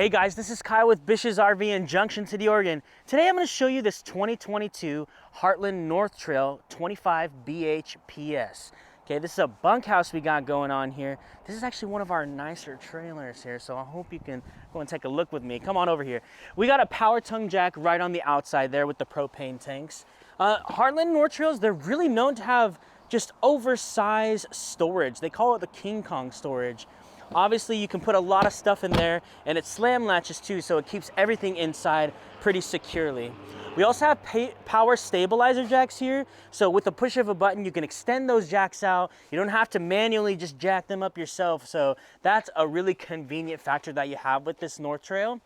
Hey guys, this is Kyle with BISH'S RV in Junction City, Oregon. Today I'm going to show you this 2022 Heartland North Trail 25 BHPS. Okay, this is a bunkhouse we got going on here. This is actually one of our nicer trailers here, so I hope you can go and take a look with me. Come on over here. We got a power tongue jack right on the outside there with the propane tanks. Heartland North Trails, they're really known to have just oversized storage. They call it the King Kong storage. Obviously, you can put a lot of stuff in there, and it slam latches too, so it keeps everything inside pretty securely. We also have power stabilizer jacks here, so with the push of a button, you can extend those jacks out. You don't have to manually just jack them up yourself, so that's a really convenient factor that you have with this North Trail.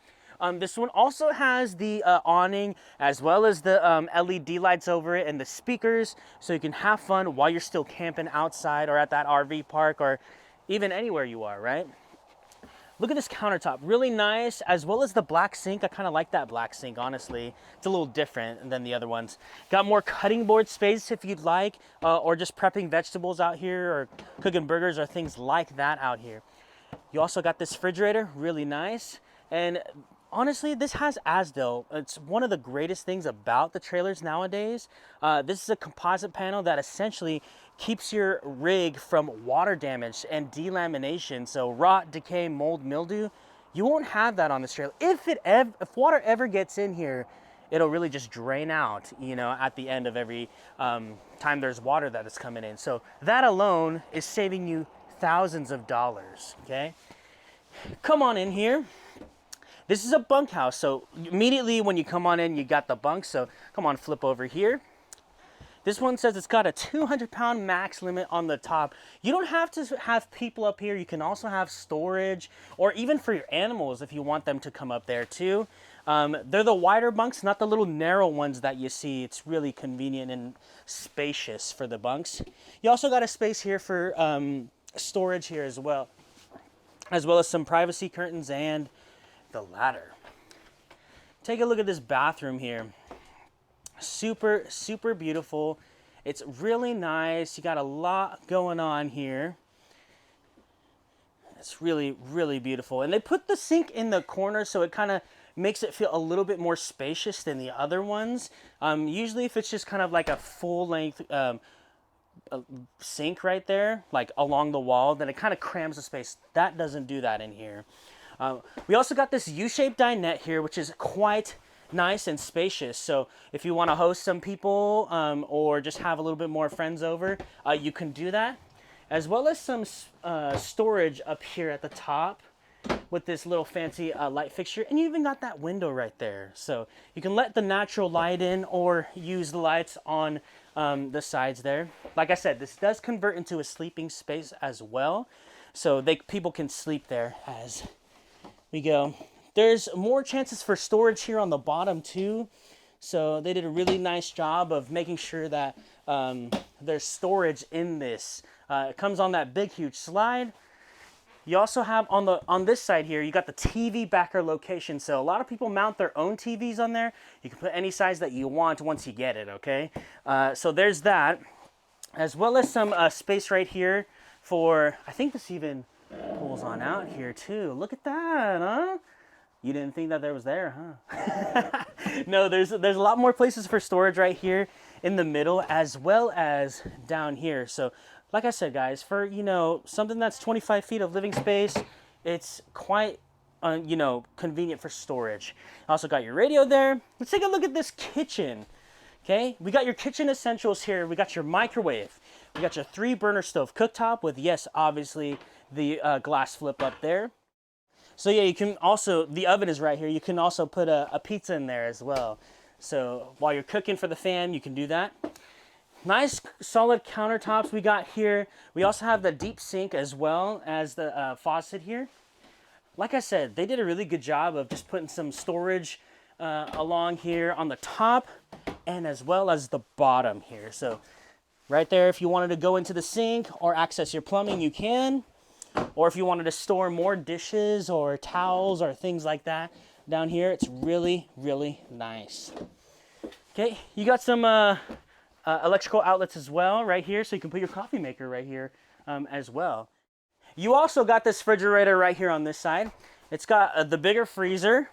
This one also has the awning as well as the LED lights over it and the speakers, so you can have fun while you're still camping outside or at that RV park or even anywhere you are, right? Look at this countertop, really nice, as well as the black sink. I kind of like that black sink, honestly. It's a little different than the other ones. Got more cutting board space if you'd like, or just prepping vegetables out here, or cooking burgers or things like that out here. You also got this refrigerator, really nice. And honestly, this has ASDO. It's one of the greatest things about the trailers nowadays. This is a composite panel that essentially keeps your rig from water damage and delamination. So rot, decay, mold, mildew, you won't have that on this trailer. If water ever gets in here, it'll really just drain out, you know, at the end of every time there's water that is coming in. So that alone is saving you thousands of dollars, okay? Come on in here. This is a bunkhouse, so immediately when you come on in, you got the bunk, so come on, flip over here. This one says it's got a 200-pound max limit on the top. You don't have to have people up here. You can also have storage, or even for your animals if you want them to come up there too. They're the wider bunks, not the little narrow ones that you see. It's really convenient and spacious for the bunks. You also got a space here for storage here as well as some privacy curtains and the ladder. Take a look at this bathroom here. Super, super beautiful. It's really nice. You got a lot going on here. It's really, really beautiful. And they put the sink in the corner, so it kind of makes it feel a little bit more spacious than the other ones. Usually if it's just kind of like a full length sink right there, like along the wall, then it kind of crams the space. That doesn't do that in here. We also got this U-shaped dinette here, which is quite nice and spacious. So if you want to host some people or just have a little bit more friends over, you can do that. As well as some storage up here at the top with this little fancy light fixture. And you even got that window right there. So you can let the natural light in or use the lights on the sides there. Like I said, this does convert into a sleeping space as well. So people can sleep there as we go. There's more chances for storage here on the bottom too. So they did a really nice job of making sure that there's storage in this. It comes on that big, huge slide. You also have on this side here, you got the TV backer location. So a lot of people mount their own TVs on there. You can put any size that you want once you get it, okay? So there's that. As well as some space right here for, I think this even pulls on out here too. Look at that, huh? You didn't think that there was there, huh? No, there's a lot more places for storage right here in the middle as well as down here. So like I said, guys, for, you know, something that's 25 feet of living space, it's quite, you know, convenient for storage. Also got your radio there. Let's take a look at this kitchen. Okay, we got your kitchen essentials here. We got your microwave. We got your 3-burner stove cooktop with, yes, obviously the glass flip up there. So yeah, you can also, the oven is right here. You can also put a pizza in there as well. So while you're cooking for the fam, you can do that. Nice solid countertops we got here. We also have the deep sink as well as the faucet here. Like I said, they did a really good job of just putting some storage along here on the top and as well as the bottom here. So right there, if you wanted to go into the sink or access your plumbing, you can. Or if you wanted to store more dishes or towels or things like that down here, it's really, really nice. Okay, you got some electrical outlets as well right here, so you can put your coffee maker right here as well. You also got this refrigerator right here on this side. It's got the bigger freezer,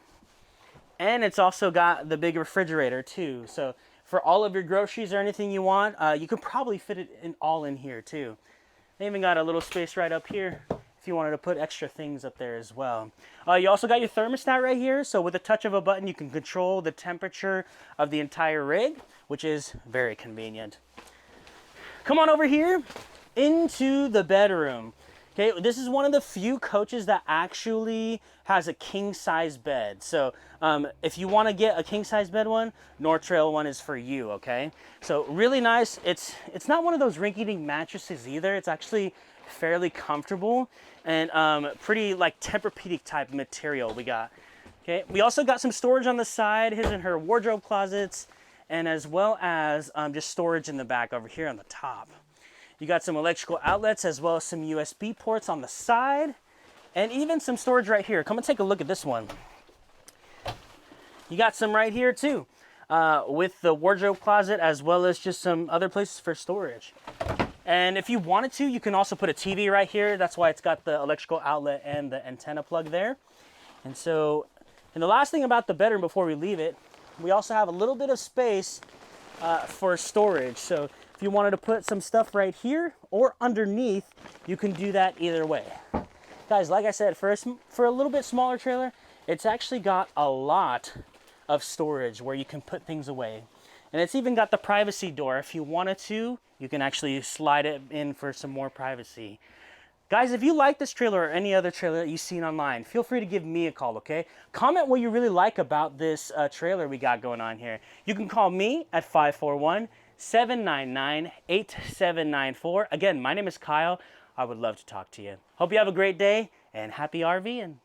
and it's also got the big refrigerator too. So for all of your groceries or anything you want, you could probably fit it all in here too. They even got a little space right up here if you wanted to put extra things up there as well. You also got your thermostat right here. So with a touch of a button, you can control the temperature of the entire rig, which is very convenient. Come on over here into the bedroom. Okay, this is one of the few coaches that actually has a king size bed. So if you want to get a king size bed one, North Trail one is for you, okay? So really nice. It's not one of those rinky-dink mattresses either. It's actually fairly comfortable and pretty like Tempur-Pedic type material we got. Okay, we also got some storage on the side, his and her wardrobe closets, and as well as just storage in the back over here on the top. You got some electrical outlets as well as some USB ports on the side, and even some storage right here. Come and take a look at this one. You got some right here too, with the wardrobe closet as well as just some other places for storage. And if you wanted to, you can also put a TV right here. That's why it's got the electrical outlet and the antenna plug there. And so, and the last thing about the bedroom before we leave it, we also have a little bit of space for storage. So if you wanted to put some stuff right here or underneath, you can do that either way. Guys, like I said, for a little bit smaller trailer, it's actually got a lot of storage where you can put things away. And it's even got the privacy door. If you wanted to, you can actually slide it in for some more privacy. Guys, if you like this trailer or any other trailer that you've seen online, feel free to give me a call, okay? Comment what you really like about this trailer we got going on here. You can call me at 541-799-8794. Again, my name is Kyle. I would love to talk to you. Hope you have a great day and happy RVing.